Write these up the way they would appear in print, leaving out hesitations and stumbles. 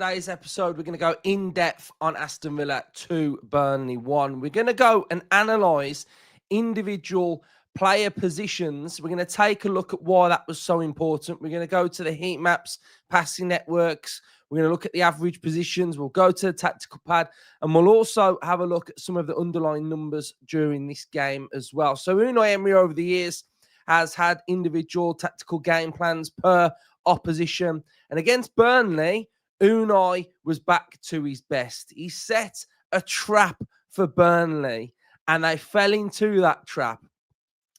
today's episode, we're going to go in depth on Aston Villa 2, Burnley 1. We're going to go and analyse individual player positions. We're going to take a look at why that was so important. We're going to go to the heat maps, passing networks. We're going to look at the average positions. We'll go to the tactical pad, and we'll also have a look at some of the underlying numbers during this game as well. So Unai Emery over the years has had individual tactical game plans per opposition. And against Burnley, Unai was back to his best. He set a trap for Burnley, and they fell into that trap.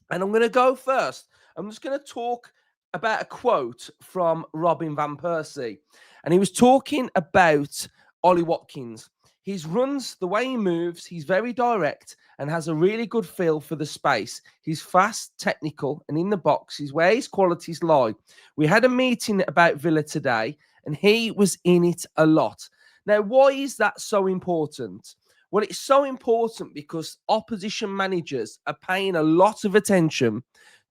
And I'm going to go first. I'm just going to talk about a quote from Robin van Persie. And he was talking about Ollie Watkins. His runs, the way he moves, he's very direct and has a really good feel for the space. He's fast, technical, and in the box is where his qualities lie. We had a meeting about Villa today, and he was in it a lot. Now, why is that so important? Well, it's so important because opposition managers are paying a lot of attention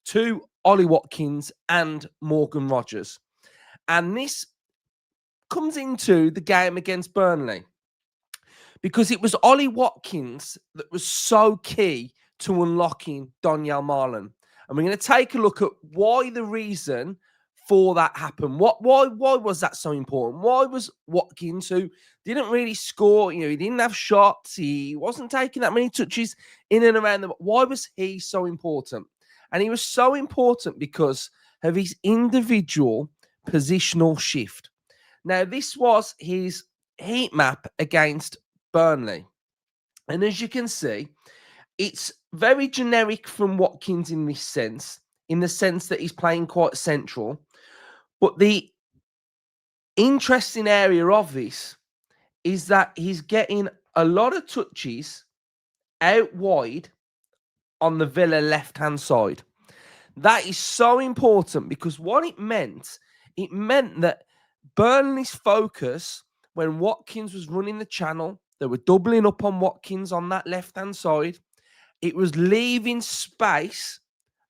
to Ollie Watkins and Morgan Rogers. And this comes into the game against Burnley, because it was Ollie Watkins that was so key to unlocking Donyell Marlon. And we're going to take a look at why the reason for that happened. Why was that so important? Why was Watkins, who didn't really score, he didn't have shots, he wasn't taking that many touches in and around them, why was he so important? And he was so important because of his individual positional shift. Now, this was his heat map against Burnley. And as you can see, it's very generic from Watkins in this sense, in the sense that he's playing quite central. But the interesting area of this is that he's getting a lot of touches out wide on the Villa left-hand side. That is so important because what it meant that Burnley's focus, when Watkins was running the channel, they were doubling up on Watkins on that left-hand side. It was leaving space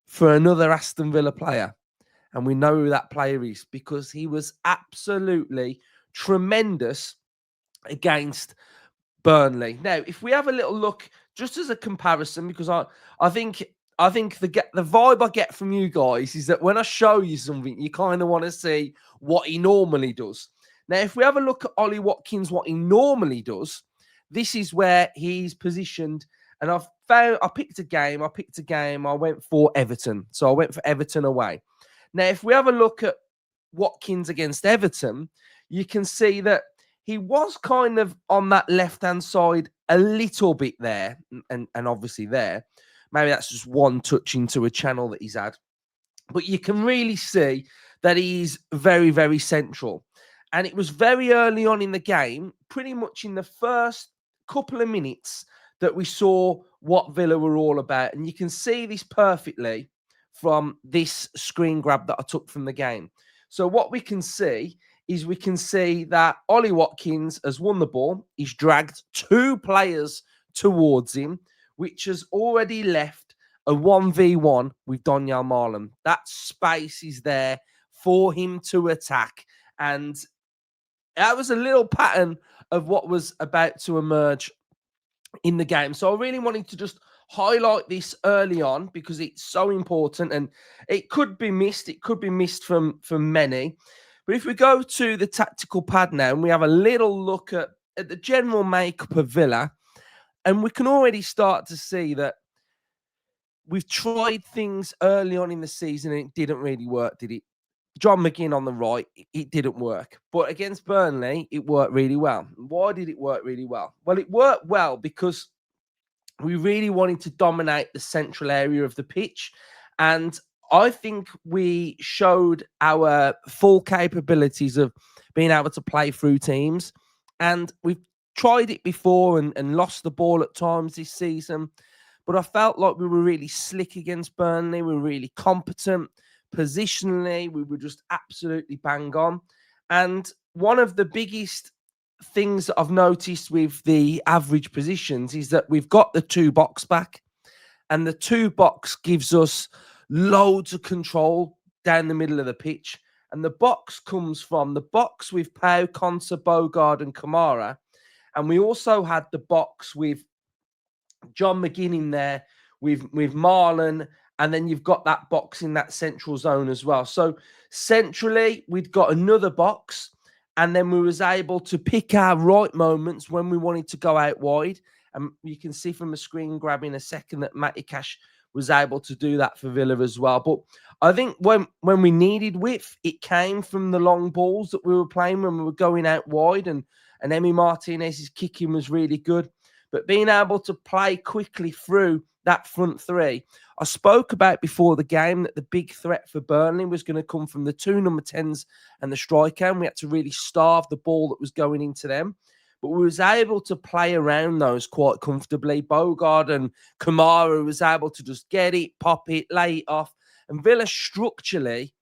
for another Aston Villa player. And we know who that player is because he was absolutely tremendous against Burnley. Now, if we have a little look, just as a comparison, because I think the vibe I get from you guys is that when I show you something, you kind of want to see what he normally does. Now, if we have a look at Ollie Watkins, what he normally does, this is where he's positioned. And I picked a game. I went for Everton. So I went for Everton away. Now, if we have a look at Watkins against Everton, you can see that he was kind of on that left-hand side a little bit there, and obviously there. Maybe that's just one touch into a channel that he's had. But you can really see that he's very, very central. And it was very early on in the game, pretty much in the first couple of minutes, that we saw what Villa were all about. And you can see this perfectly from this screen grab that I took from the game. So what we can see is that Ollie Watkins has won the ball. He's dragged two players towards him, which has already left a 1v1 with Donyell Marlon. That space is there for him to attack. And that was a little pattern of what was about to emerge in the game. So I really wanted to just highlight this early on because it's so important and it could be missed. It could be missed from many. But if we go to the tactical pad now and we have a little look at the general makeup of Villa, and we can already start to see that we've tried things early on in the season and it didn't really work, did it? John McGinn on the right, it didn't work. But against Burnley, it worked really well. Why did it work really well? Well, it worked well because we really wanted to dominate the central area of the pitch. And I think we showed our full capabilities of being able to play through teams. And we've tried it before and lost the ball at times this season. But I felt like we were really slick against Burnley. We were really competent. Positionally, we were just absolutely bang on. And one of the biggest things that I've noticed with the average positions is that we've got the 2 box back, and the 2 box gives us loads of control down the middle of the pitch. And the box comes from the box with Pau, Konsa, Bogard, and Kamara. And we also had the box with John McGinn in there with Marlon, and then you've got that box in that central zone as well. So centrally, we'd got another box, and then we was able to pick our right moments when we wanted to go out wide. And you can see from the screen grab in a second that Matty Cash was able to do that for Villa as well. But I think when we needed width, it came from the long balls that we were playing when we were going out wide, and Emi Martinez's kicking was really good. But being able to play quickly through that front three, I spoke about before the game that the big threat for Burnley was going to come from the two number 10s and the striker, and we had to really starve the ball that was going into them. But we was able to play around those quite comfortably. Bogard and Kamara was able to just get it, pop it, lay it off. And Villa structurally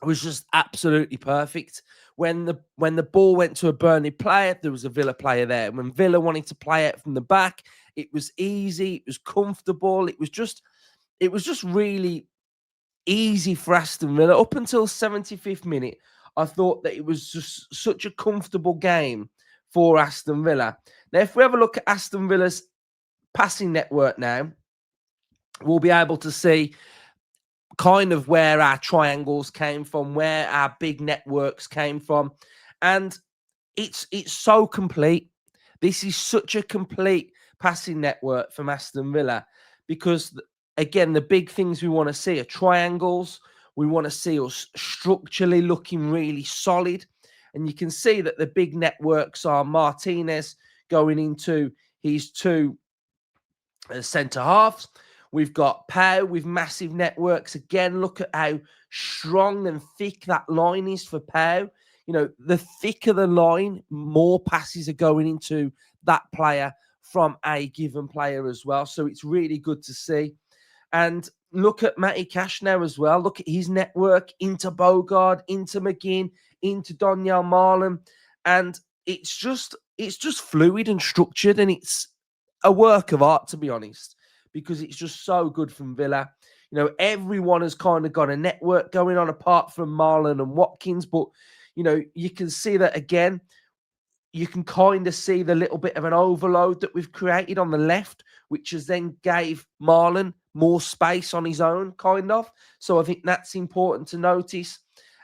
was just absolutely perfect. When the ball went to a Burnley player, there was a Villa player there. When Villa wanted to play it from the back, it was easy, it was comfortable, it was just really easy for Aston Villa. Up until 75th minute, I thought that it was just such a comfortable game for Aston Villa. Now, if we have a look at Aston Villa's passing network now, we'll be able to see kind of where our triangles came from, where our big networks came from. And it's so complete. This is such a complete passing network from Aston Villa because, again, the big things we want to see are triangles. We want to see us structurally looking really solid. And you can see that the big networks are Martinez going into his two centre halves. We've got Pau with massive networks. Again, look at how strong and thick that line is for Pau. You know, the thicker the line, more passes are going into that player from a given player as well. So it's really good to see. And look at Matty Cash now as well. Look at his network into Bogard, into McGinn, into Donyell Marlon. And it's just fluid and structured, and it's a work of art, to be honest, because it's just so good from Villa. You know, everyone has kind of got a network going on apart from Marlon and Watkins. But, you know, you can see that again. You can kind of see the little bit of an overload that we've created on the left, which has then gave Marlon more space on his own, kind of. So I think that's important to notice.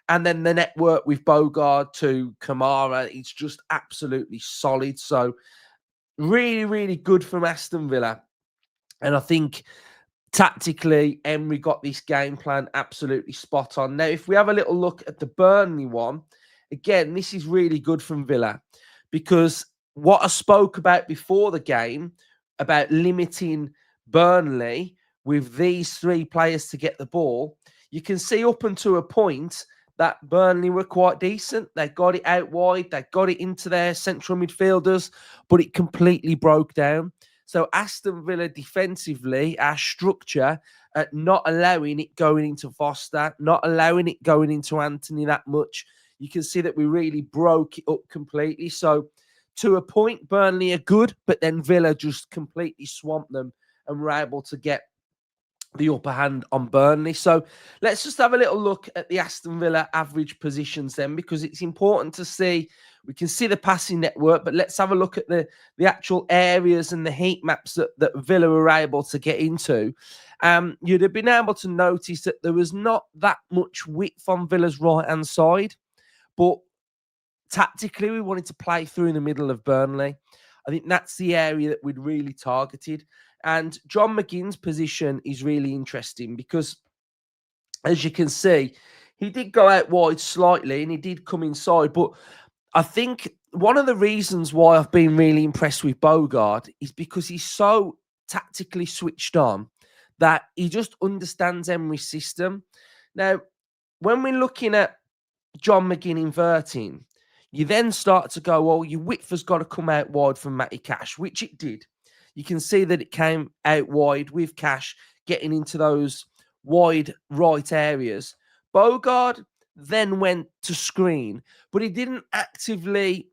And then the network with Bogard to Kamara, it's just absolutely solid. So really, really good from Aston Villa. And I think tactically, Emery got this game plan absolutely spot on. Now, if we have a little look at the Burnley one, again, this is really good from Villa because what I spoke about before the game about limiting Burnley with these three players to get the ball, you can see up until a point that Burnley were quite decent. They got it out wide. They got it into their central midfielders, but it completely broke down. So Aston Villa defensively, our structure, not allowing it going into Foster, not allowing it going into Anthony that much. You can see that we really broke it up completely. So to a point, Burnley are good, but then Villa just completely swamped them and were able to get the upper hand on Burnley. So let's just have a little look at the Aston Villa average positions then, because it's important to see. We can see the passing network, but let's have a look at the actual areas and the heat maps that Villa were able to get into. You'd have been able to notice that there was not that much width on Villa's right-hand side, but tactically we wanted to play through in the middle of Burnley. I think that's the area that we'd really targeted. And John McGinn's position is really interesting because, as you can see, he did go out wide slightly and he did come inside. But I think one of the reasons why I've been really impressed with Bogard is because he's so tactically switched on that he just understands Emery's system. Now, when we're looking at John McGinn inverting, you then start to go, well, your width has got to come out wide from Matty Cash, which it did. You can see that it came out wide with Cash getting into those wide right areas. Bogard then went to screen, but he didn't actively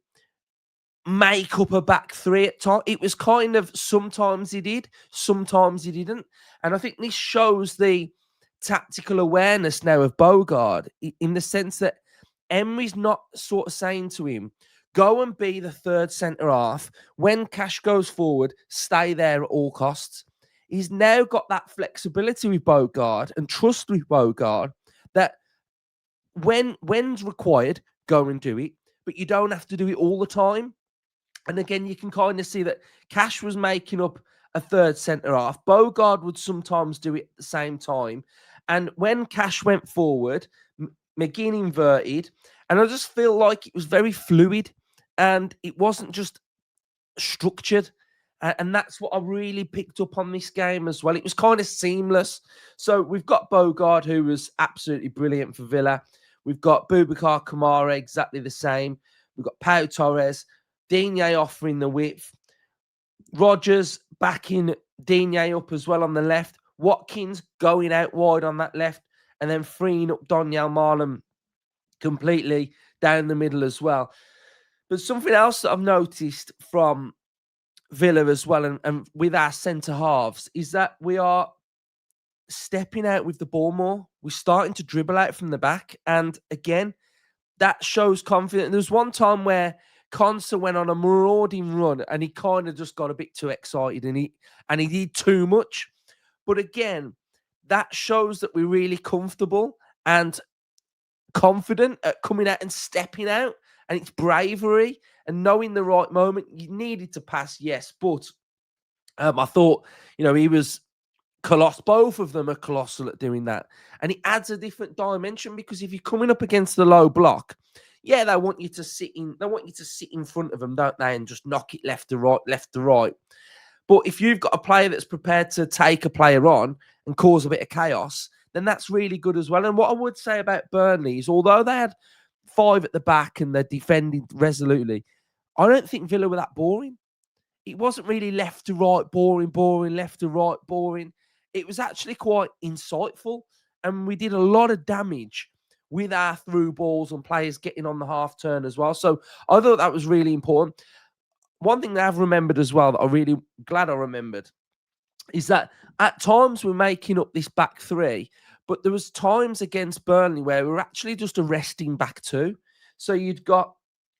make up a back three at time. It was kind of sometimes he did, sometimes he didn't. And I think this shows the tactical awareness now of Bogard in the sense that Emery's not sort of saying to him, go and be the third centre half. When Cash goes forward, stay there at all costs. He's now got that flexibility with Bogard and trust with Bogard that when's required, go and do it, but you don't have to do it all the time. And again, you can kind of see that Cash was making up a third centre half. Bogard would sometimes do it at the same time. And when Cash went forward, McGinn inverted, and I just feel like it was very fluid and it wasn't just structured. And that's what I really picked up on this game as well. It was kind of seamless. So we've got Bogard, who was absolutely brilliant for Villa. We've got Boubacar Kamara, exactly the same. We've got Pau Torres, Digne offering the width. Rodgers backing Digne up as well on the left. Watkins going out wide on that left. And then freeing up Donyell Marlon completely down the middle as well. But something else that I've noticed from Villa as well and with our centre halves is that we are stepping out with the ball more. We're starting to dribble out from the back. And again, that shows confidence. There was one time where Konsa went on a marauding run and he kind of just got a bit too excited and he did too much. But again, that shows that we're really comfortable and confident at coming out and stepping out. And it's bravery and knowing the right moment. You needed to pass, yes, but I thought, he was colossal. Both of them are colossal at doing that. And it adds a different dimension because if you're coming up against the low block, yeah, they want you to sit in front of them, don't they? And just knock it left to right, left to right. But if you've got a player that's prepared to take a player on and cause a bit of chaos, then that's really good as well. And what I would say about Burnley is, although they had 5 at the back and they're defending resolutely, I don't think Villa were that boring. It wasn't really left to right, boring, left to right, boring. It was actually quite insightful. And we did a lot of damage with our through balls and players getting on the half turn as well. So I thought that was really important. One thing that I've remembered as well that I'm really glad I remembered is that at times we're making up this back three, but there was times against Burnley where we were actually just arresting back two. So you'd got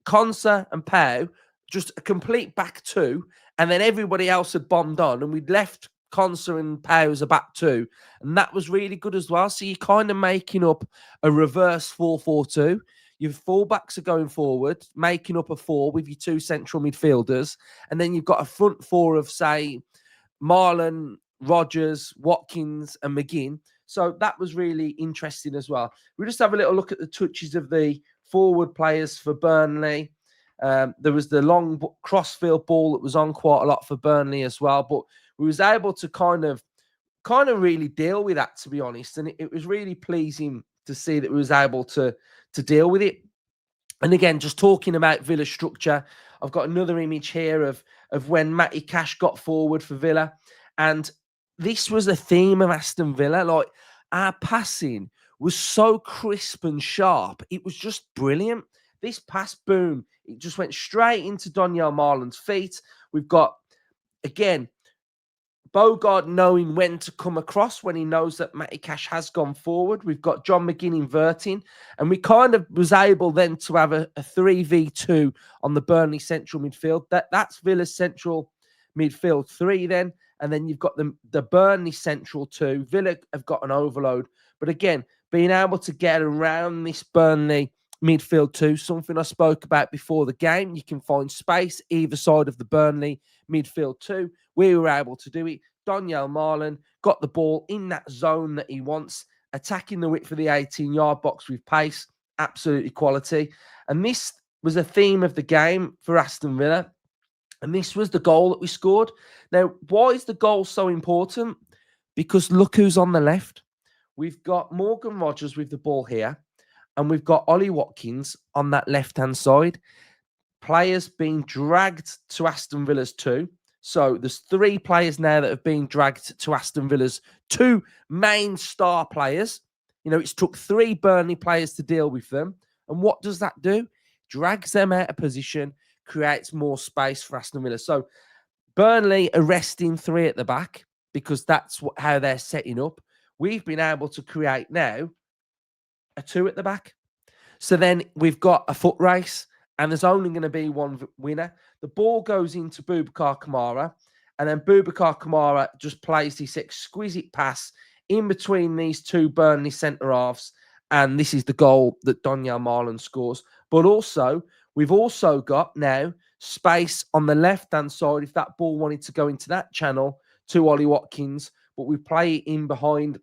Konsa and Pau, just a complete back two, and then everybody else had bombed on, and we'd left Konsa and Pau as a back two, and that was really good as well. So you're kind of making up a reverse 4-4-2. Your fullbacks are going forward, making up a 4 with your 2 central midfielders, and then you've got a front 4 of, say, Marlon, Rodgers, Watkins, and McGinn. So that was really interesting as well. We'll just have a little look at the touches of the forward players for Burnley. There was the long crossfield ball that was on quite a lot for Burnley as well, but we was able to kind of really deal with that, to be honest. And it was really pleasing to see that we was able to deal with it. And again, just talking about Villa structure, I've got another image here of when Matty Cash got forward for Villa. And this was a theme of Aston Villa. Like, our passing was so crisp and sharp. It was just brilliant. This pass, boom, it just went straight into Donyell Marlon's feet. We've got, again, Bogard knowing when to come across when he knows that Matty Cash has gone forward. We've got John McGinn inverting. And we kind of was able then to have a 3v2 on the Burnley central midfield. That's Villa's central midfield 3 then. And then you've got the Burnley central 2. Villa have got an overload. But again, being able to get around this Burnley midfield 2, something I spoke about before the game. You can find space either side of the Burnley midfield 2. We were able to do it. Donyell Marlon got the ball in that zone that he wants, attacking the width for the 18-yard box with pace. Absolutely quality. And this was a theme of the game for Aston Villa. And this was the goal that we scored. Now, why is the goal so important? Because look who's on the left. We've got Morgan Rodgers with the ball here. And we've got Ollie Watkins on that left-hand side. Players being dragged to Aston Villa's 2. So there's 3 players now that have been dragged to Aston Villa's 2 main star players. It's took 3 Burnley players to deal with them. And what does that do? Drags them out of position, creates more space for Aston Villa. So Burnley arresting 3 at the back because that's how they're setting up. we've been able to create now a 2 at the back. So then we've got a foot race, and there's only going to be one winner. The ball goes into Boubacar Kamara, and then Boubacar Kamara just plays this exquisite pass in between these two Burnley centre-halves, and this is the goal that Donyell Marlon scores. But also, we've also got now space on the left-hand side if that ball wanted to go into that channel to Ollie Watkins, but we play it in behind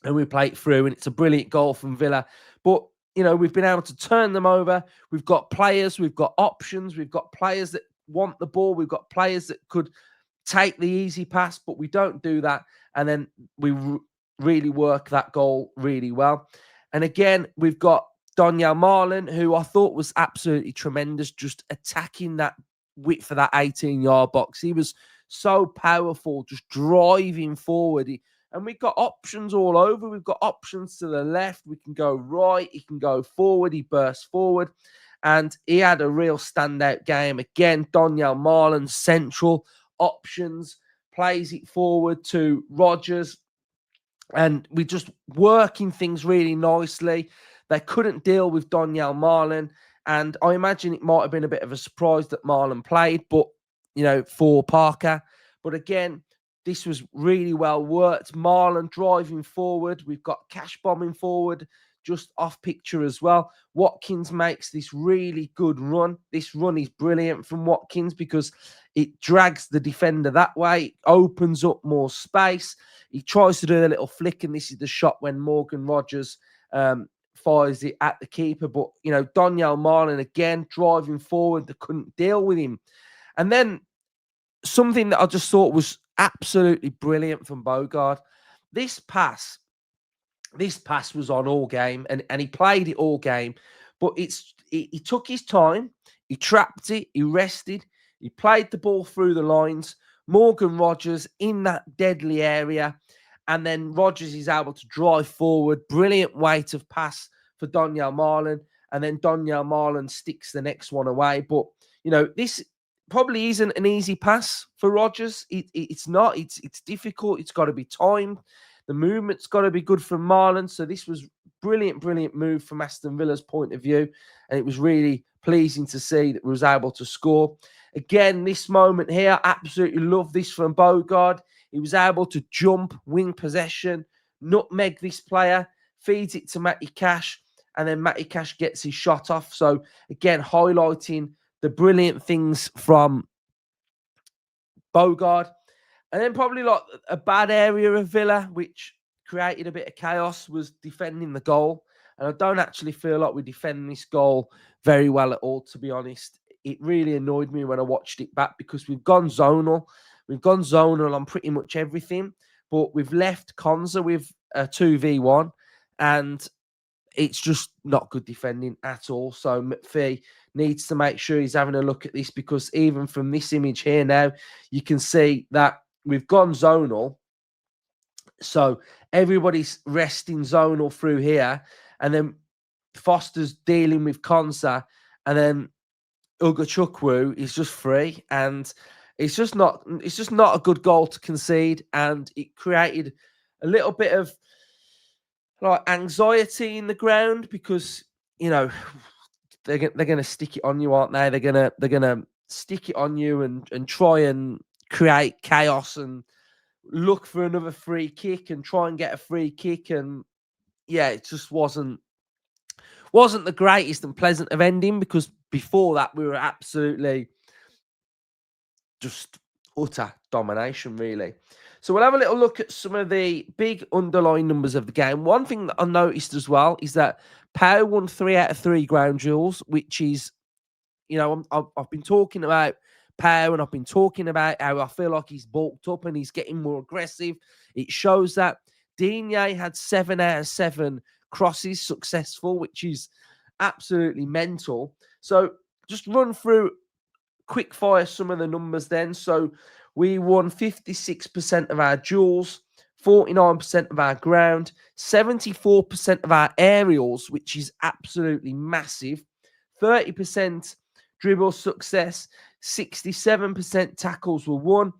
and we play it through, and it's a brilliant goal from Villa. But, we've been able to turn them over. We've got players, we've got options, we've got players that want the ball, we've got players that could take the easy pass, but we don't do that. And then we really work that goal really well. And again, we've got Donyell Marlon, who I thought was absolutely tremendous, just attacking that width for that 18-yard box. He was so powerful, just driving forward. And we've got options all over. We've got options to the left. We can go right. He can go forward. He bursts forward. And he had a real standout game. Again, Donyell Marlon, central options, plays it forward to Rodgers. And we're just working things really nicely. They couldn't deal with Donyell Marlon. And I imagine it might have been a bit of a surprise that Marlon played, but, for Parker. But again, this was really well worked. Marlon driving forward. We've got Cash bombing forward, just off picture as well. Watkins makes this really good run. This run is brilliant from Watkins because it drags the defender that way. It opens up more space. He tries to do a little flick, and this is the shot when Morgan Rodgers fires it at the keeper. But, Donyell Marlon, again, driving forward. They couldn't deal with him. And then something that I just thought was absolutely brilliant from Bogard. This pass was on all game, and he played it all game. But he took his time. He trapped it. He rested. He played the ball through the lines. Morgan Rodgers in that deadly area. And then Rodgers is able to drive forward. Brilliant weight of pass for Donyell Marlon. And then Donyell Marlon sticks the next one away. But, this probably isn't an easy pass for Rodgers. It's not. It's difficult. It's got to be timed. The movement's got to be good from Marlon. So this was brilliant move from Aston Villa's point of view. And it was really pleasing to see that we was able to score. Again, this moment here, absolutely love this from Bogard. He was able to jump, win possession, nutmeg this player, feeds it to Matty Cash, and then Matty Cash gets his shot off. So, again, highlighting the brilliant things from Bogard. And then probably like a bad area of Villa, which created a bit of chaos, was defending the goal. And I don't actually feel like we defend this goal very well at all, to be honest. It really annoyed me when I watched it back because we've gone zonal. We've gone zonal on pretty much everything, but we've left Konza with a 2v1, and it's just not good defending at all. So McPhee needs to make sure he's having a look at this, because even from this image here now, you can see that we've gone zonal. So everybody's resting zonal through here, and then Foster's dealing with Konsa, and then Ugachukwu is just free, and it's just not a good goal to concede, and it created a little bit of like anxiety in the ground because they're going to stick it on you, aren't they? They're going to stick it on you and try and create chaos and look for another free kick and try and get a free kick, and yeah, it just wasn't the greatest and pleasant of ending, because before that we were absolutely just utter domination, really. So we'll have a little look at some of the big underlying numbers of the game. One thing that I noticed as well is that Pau won 3 out of 3 ground duels, which is, I've been talking about Pau, and I've been talking about how I feel like he's bulked up and he's getting more aggressive. It shows that. Digne had 7 out of 7 crosses successful, which is absolutely mental. So just run through quick fire some of the numbers then. So we won 56% of our duels, 49% of our ground, 74% of our aerials, which is absolutely massive, 30% dribble success, 67% tackles were won,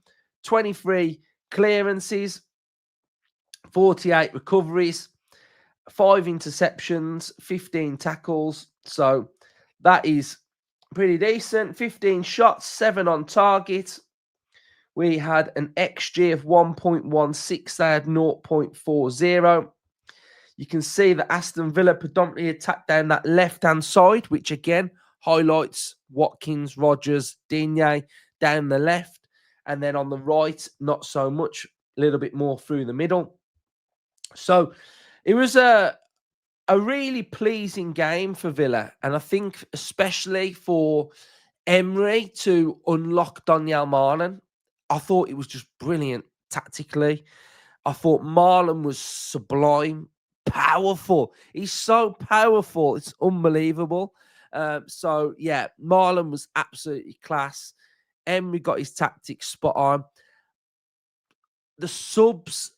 23 clearances, 48 recoveries, 5 interceptions, 15 tackles. So that is pretty decent. 15 shots, 7 on target. We had an XG of 1.16. They had 0.40. You can see that Aston Villa predominantly attacked down that left-hand side, which again highlights Watkins, Rodgers, Digne down the left. And then on the right, not so much, a little bit more through the middle. So it was a really pleasing game for Villa. And I think especially for Emery to unlock Donyell Marlon, I thought it was just brilliant tactically. I thought Marlon was sublime, powerful. He's so powerful. It's unbelievable. So, yeah, Marlon was absolutely class. Emery got his tactics spot on. The subs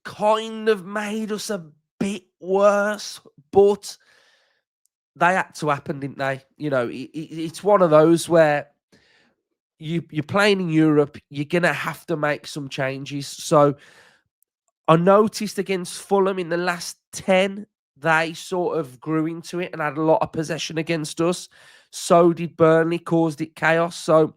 kind of made us a bit worse, but they had to happen, didn't they? You know, it's one of those where you're playing in Europe, you're going to have to make some changes. So I noticed against Fulham in the last 10, they sort of grew into it and had a lot of possession against us. So did Burnley, caused it chaos. So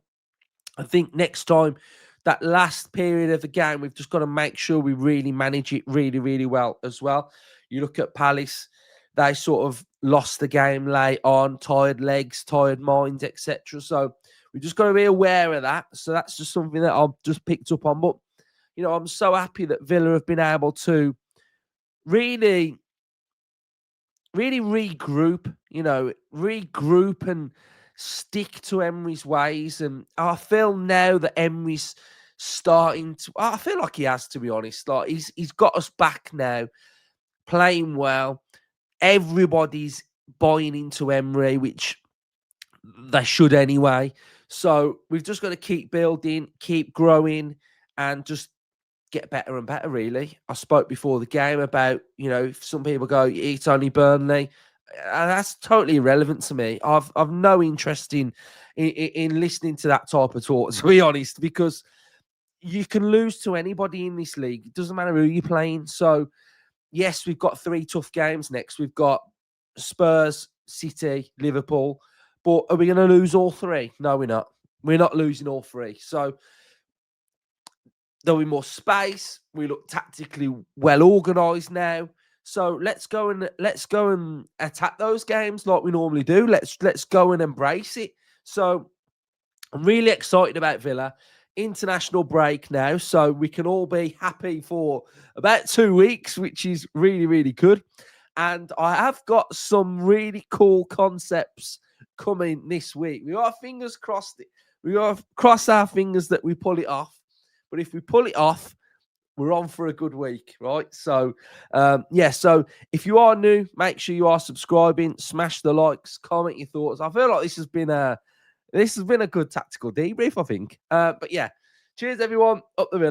I think next time, that last period of the game, we've just got to make sure we really manage it really, really well as well. You look at Palace, they sort of lost the game late on, tired legs, tired minds, etc. So we just got to be aware of that. So that's just something that I've just picked up on. But, you know, I'm so happy that Villa have been able to really regroup, and stick to Emery's ways. And I feel now that Emery's starting to, I feel like he has, to be honest. Like he's got us back now, playing well. Everybody's buying into Emery, which they should anyway. So we've just got to keep building, keep growing, and just get better and better, really. I spoke before the game about, if some people go, it's only Burnley. That's totally irrelevant to me. I've no interest in listening to that type of talk, to be honest, because you can lose to anybody in this league. It doesn't matter who you're playing. So, yes, we've got 3 tough games next. We've got Spurs, City, Liverpool. But are we going to lose all 3? No, we're not. We're not losing all 3. So there'll be more space. We look tactically well organised now. So let's go and attack those games like we normally do. Let's go and embrace it. So I'm really excited about Villa. International break now, so we can all be happy for about 2 weeks, which is really, really good. And I have got some really cool concepts coming this week. We got fingers crossed. We got to cross our fingers that we pull it off. But if we pull it off, we're on for a good week, right? So, so if you are new, make sure you are subscribing, smash the likes, comment your thoughts. I feel like this has been a good tactical debrief, I think. But yeah, cheers, everyone. Up the Villa.